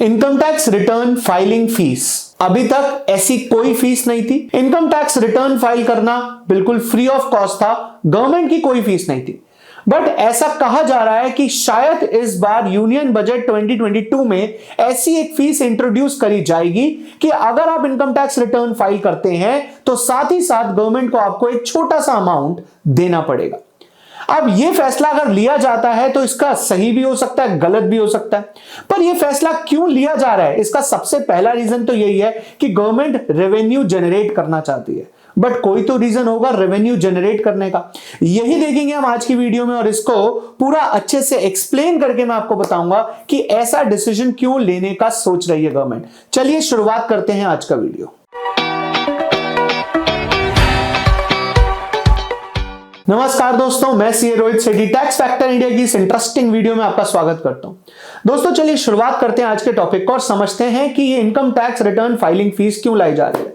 Income tax return filing fees. अभी तक ऐसी कोई फीस नहीं थी। इनकम टैक्स रिटर्न फाइल करना बिल्कुल फ्री ऑफ कॉस्ट था, गवर्नमेंट की कोई फीस नहीं थी। बट ऐसा कहा जा रहा है कि शायद इस बार यूनियन बजट 2022 में ऐसी एक फीस इंट्रोड्यूस करी जाएगी कि अगर आप इनकम टैक्स रिटर्न फाइल करते हैं तो साथ ही साथ गवर्नमेंट को आपको एक छोटा सा अमाउंट देना पड़ेगा। अब यह फैसला अगर लिया जाता है तो इसका सही भी हो सकता है, गलत भी हो सकता है। पर यह फैसला क्यों लिया जा रहा है, इसका सबसे पहला रीजन तो यही है कि गवर्नमेंट रेवेन्यू जनरेट करना चाहती है। बट कोई तो रीजन होगा रेवेन्यू जनरेट करने का, यही देखेंगे हम आज की वीडियो में। और इसको पूरा अच्छे से एक्सप्लेन करके मैं आपको बताऊंगा कि ऐसा डिसीजन क्यों लेने का सोच रही है गवर्नमेंट। चलिए शुरुआत करते हैं आज का वीडियो। नमस्कार दोस्तों, मैं सीए रोहित सेठी टैक्स फैक्टर इंडिया की इस इंटरेस्टिंग वीडियो में आपका स्वागत करता हूं। दोस्तों चलिए शुरुआत करते हैं आज के टॉपिक को और समझते हैं कि ये income tax return filing fees क्यों लाई जा रही है।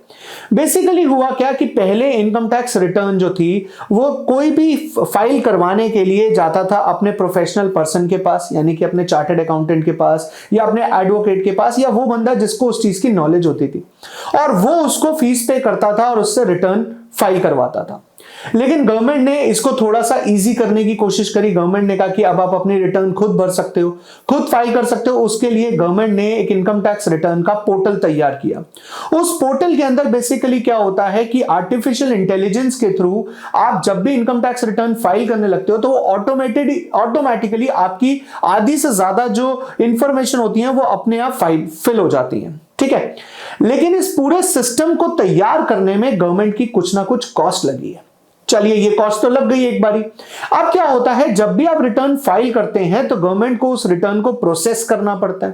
बेसिकली हुआ क्या कि पहले इनकम टैक्स रिटर्न जो थी वो कोई भी फाइल करवाने के लिए जाता था अपने प्रोफेशनल पर्सन के पास, यानी कि अपने चार्टर्ड अकाउंटेंट के पास या अपने एडवोकेट के पास, या वो बंदा जिसको उस चीज की नॉलेज होती थी, और वो उसको फीस पे करता था और उससे रिटर्न फाइल करवाता था। लेकिन गवर्नमेंट ने इसको थोड़ा सा इजी करने की कोशिश करी। गवर्नमेंट ने कहा कि अब आप अपनी रिटर्न खुद भर सकते हो, खुद फाइल कर सकते हो। उसके लिए गवर्नमेंट ने एक इनकम टैक्स रिटर्न का पोर्टल तैयार किया। उस पोर्टल के अंदर बेसिकली क्या होता है कि आर्टिफिशियल इंटेलिजेंस के थ्रू आप जब भी इनकम टैक्स रिटर्न फाइल करने लगते हो तो वो ऑटोमेटिकली आपकी आधी से ज्यादा जो इंफॉर्मेशन होती है वो अपने आप फिल हो जाती है। ठीक है, लेकिन इस पूरे सिस्टम को तैयार करने में गवर्नमेंट की कुछ ना कुछ कॉस्ट लगी है। चलिए, ये कॉस्ट तो लग गई एक बारी। अब क्या होता है, जब भी आप रिटर्न फाइल करते हैं तो गवर्नमेंट को उस रिटर्न को प्रोसेस करना पड़ता है।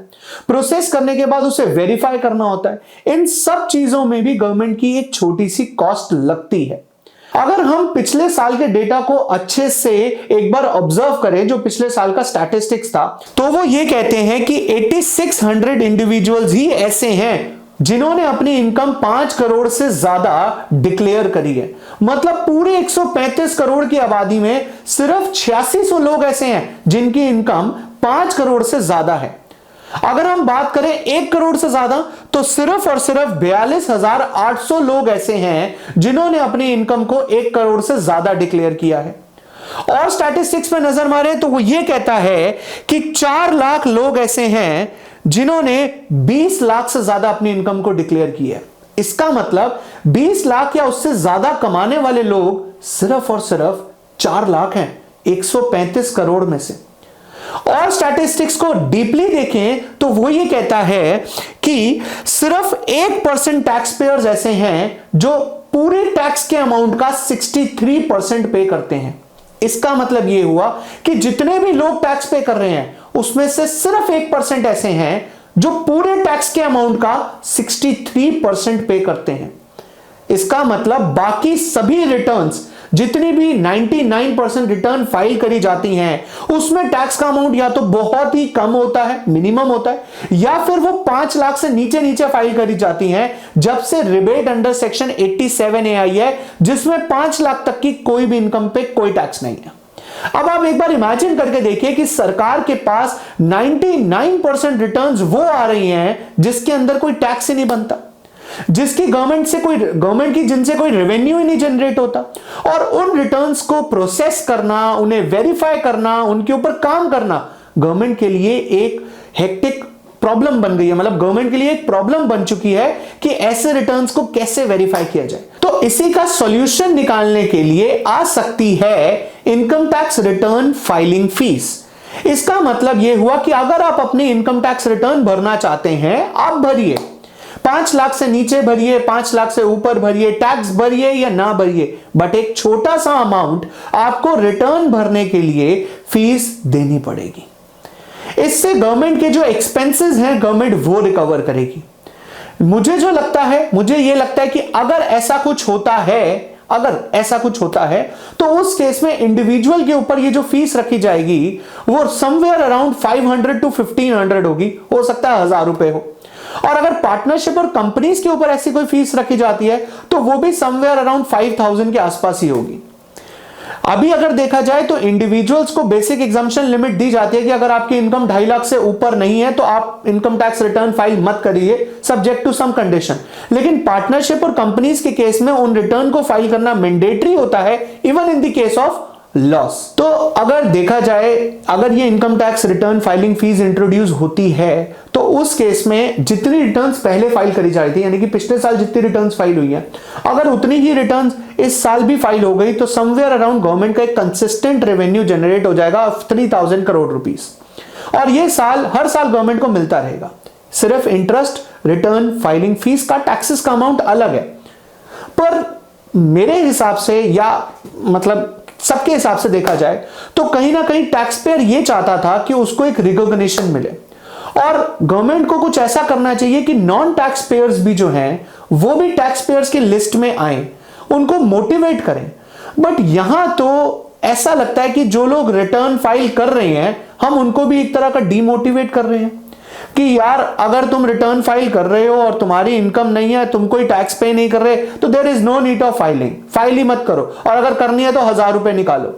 प्रोसेस करने के बाद उसे वेरीफाई करना होता है। इन सब चीजों में भी गवर्नमेंट की एक छोटी सी कॉस्ट लगती है। अगर हम पिछले साल के डेटा को अच्छे से एक बार ऑब्जर्व करें, जो पिछले साल का स्टैटिस्टिक्स था, तो वो ये कहते हैं कि 8600 इंडिविजुअल्स ही ऐसे हैं जिन्होंने अपनी इनकम 5 करोड़ से ज्यादा डिक्लेयर करी है। मतलब पूरे 135 करोड़ की आबादी में सिर्फ 8600 लोग ऐसे हैं जिनकी इनकम 5 करोड़ से ज्यादा है। अगर हम बात करें 1 करोड़ से ज्यादा, तो सिर्फ और सिर्फ 42,800 लोग ऐसे हैं जिन्होंने अपनी इनकम को 1 करोड़ से ज्यादा डिक्लेयर किया है। और स्टैटिस्टिक्स पे नजर मारे तो वो ये कहता है कि 4 लाख लोग ऐसे हैं जिन्होंने 20 लाख से ज्यादा अपनी इनकम को डिक्लेयर की है। इसका मतलब 20 लाख या उससे ज्यादा कमाने वाले लोग सिर्फ और सिर्फ 4 लाख हैं 135 करोड़ में से। और स्टैटिस्टिक्स को डीपली देखें तो वो ये कहता है कि सिर्फ 1% टैक्स पेयर्स ऐसे हैं जो पूरे टैक्स के अमाउंट का 63% पे करते हैं। इसका मतलब ये हुआ कि जितने भी लोग टैक्स पे कर रहे हैं उसमें से सिर्फ 1% ऐसे हैं जो पूरे टैक्स के अमाउंट का 63% पे करते हैं। इसका मतलब बाकी सभी रिटर्न्स, जितनी भी 99% रिटर्न फाइल करी जाती हैं उसमें टैक्स का अमाउंट या तो बहुत ही कम होता है, मिनिमम होता है, या फिर वो 5 लाख से नीचे फाइल करी जाती हैं जब से रिबेट अंडर सेक्शन 87A आई है, जिसमें 5 लाख तक की कोई भी इनकम पे कोई टैक्स नहीं है। अब आप एक बार इमेजिन करके देखिए कि सरकार के पास 99% रिटर्न्स वो आ रही हैं जिसके अंदर कोई टैक्स ही नहीं बनता, जिसकी गवर्नमेंट की जिनसे कोई रेवेन्यू ही नहीं जनरेट होता। और उन रिटर्न्स को प्रोसेस करना, उन्हें वेरीफाई करना, उनके ऊपर काम करना गवर्नमेंट के लिए एक हेक्टिक प्रॉब्लम बन गई है। मतलब गवर्नमेंट के लिए एक प्रॉब्लम बन चुकी है कि ऐसे रिटर्न्स को कैसे वेरीफाई किया जाए। तो इसी का सॉल्यूशन निकालने के लिए आ सकती है income tax return filing fees. इसका मतलब यह हुआ कि अगर आप अपनी इनकम टैक्स रिटर्न भरना चाहते हैं, आप भरिए, 5 लाख से नीचे भरिए, 5 लाख से ऊपर भरिए, टैक्स भरिए या ना भरिए, बट एक छोटा सा अमाउंट आपको रिटर्न भरने के लिए फीस देनी पड़ेगी। इससे गवर्नमेंट के जो एक्सपेंसेस हैं गवर्नमेंट वो रिकवर करेगी। मुझे ये लगता है कि अगर ऐसा कुछ होता है तो उस केस में इंडिविजुअल के ऊपर ये जो फीस रखी जाएगी वो समवेयर अराउंड 500 to 1500 होगी, हो सकता है 1000 रुपए हो। और अगर पार्टनरशिप और कंपनीज के ऊपर ऐसी कोई फीस रखी जाती है तो वो भी समवेयर अराउंड 5000 के आसपास ही होगी। अभी अगर देखा जाए तो इंडिविजुअल्स को बेसिक एग्जम्पशन लिमिट दी जाती है कि अगर आपकी इनकम 2.5 लाख से ऊपर नहीं है तो आप इनकम टैक्स रिटर्न फाइल मत करिए, सब्जेक्ट टू सम कंडीशन। लेकिन पार्टनरशिप और कंपनीज के केस में उन रिटर्न को फाइल करना मैंडेटरी होता है, even in the case of loss. तो अगर देखा जाए, अगर ये income tax return filing fees introduce होती है तो उस केस में जितनी रिटर्न्स पहले फाइल करी जा रही थी, यानी कि पिछले साल जितनी रिटर्न्स फाइल हुई है, अगर उतनी ही रिटर्न्स इस साल भी फाइल हो गई तो समवेयर अराउंड गवर्नमेंट का एक कंसिस्टेंट रेवेन्यू जनरेट हो जाएगा ऑफ 3000 करोड़ रुपीस। और ये हर साल गवर्नमेंट को मिलता रहेगा। सिर्फ इंटरेस्ट रिटर्न फाइलिंग फीस का टैक्सेस का अमाउंट अलग है। पर मेरे हिसाब से, या मतलब सबके हिसाब से देखा जाए तो कहीं ना कहीं टैक्स पेयर ये चाहता था कि उसको एक रिकॉग्निशन मिले, और गवर्नमेंट को कुछ ऐसा करना चाहिए कि नॉन टैक्स पेयर्स भी जो हैं वो भी टैक्स पेयर्स की लिस्ट में आए, उनको मोटिवेट करें। बट यहां तो ऐसा लगता है कि जो लोग रिटर्न फाइल कर रहे हैं हम उनको भी एक तरह का डीमोटिवेट कर रहे हैं कि यार अगर तुम रिटर्न फाइल कर रहे हो और तुम्हारी इनकम नहीं है, तुम कोई टैक्स पे नहीं कर रहे, तो there is no need of filing, file ही मत करो, और अगर करनी है तो 1000 रुपए निकालो।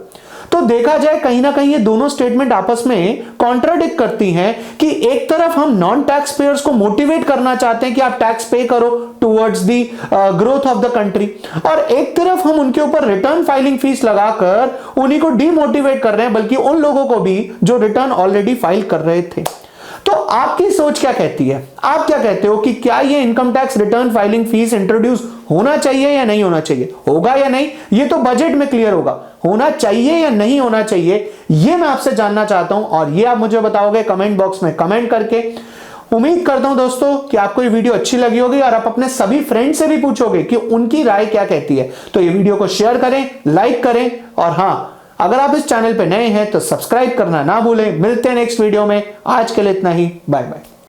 तो देखा जाए कहीं ना कहीं ये दोनों स्टेटमेंट आपस में कॉन्ट्राडिक्ट करती हैं कि एक तरफ हम नॉन टैक्स पेयर्स को मोटिवेट करना चाहते हैं कि आप टैक्स पे करो towards the growth of the country, और एक तरफ हम उनके ऊपर रिटर्न फाइलिंग फीस लगाकर उन्हीं को डीमोटिवेट कर रहे हैं, बल्कि उन लोगों को भी जो रिटर्न ऑलरेडी फाइल कर रहे थे। तो आपकी सोच क्या कहती है? आप क्या कहते हो कि क्या ये income tax return filing fees introduce होना चाहिए या नहीं होना चाहिए? होगा या नहीं ये तो बजट में क्लियर होगा। होना चाहिए या नहीं होना चाहिए ये मैं आपसे जानना चाहता हूं, और ये आप मुझे बताओगे कमेंट बॉक्स में कमेंट करके। उम्मीद करता हूं दोस्तों कि आपको ये वीडियो अच्छी लगी होगी और आप अपने सभी फ्रेंड से भी पूछोगे कि उनकी राय क्या कहती है। तो ये वीडियो को शेयर करें, लाइक करें, और हां, अगर आप इस चैनल पे नए हैं तो सब्सक्राइब करना ना भूलें। मिलते हैं नेक्स्ट वीडियो में। आज के लिए इतना ही, बाय बाय।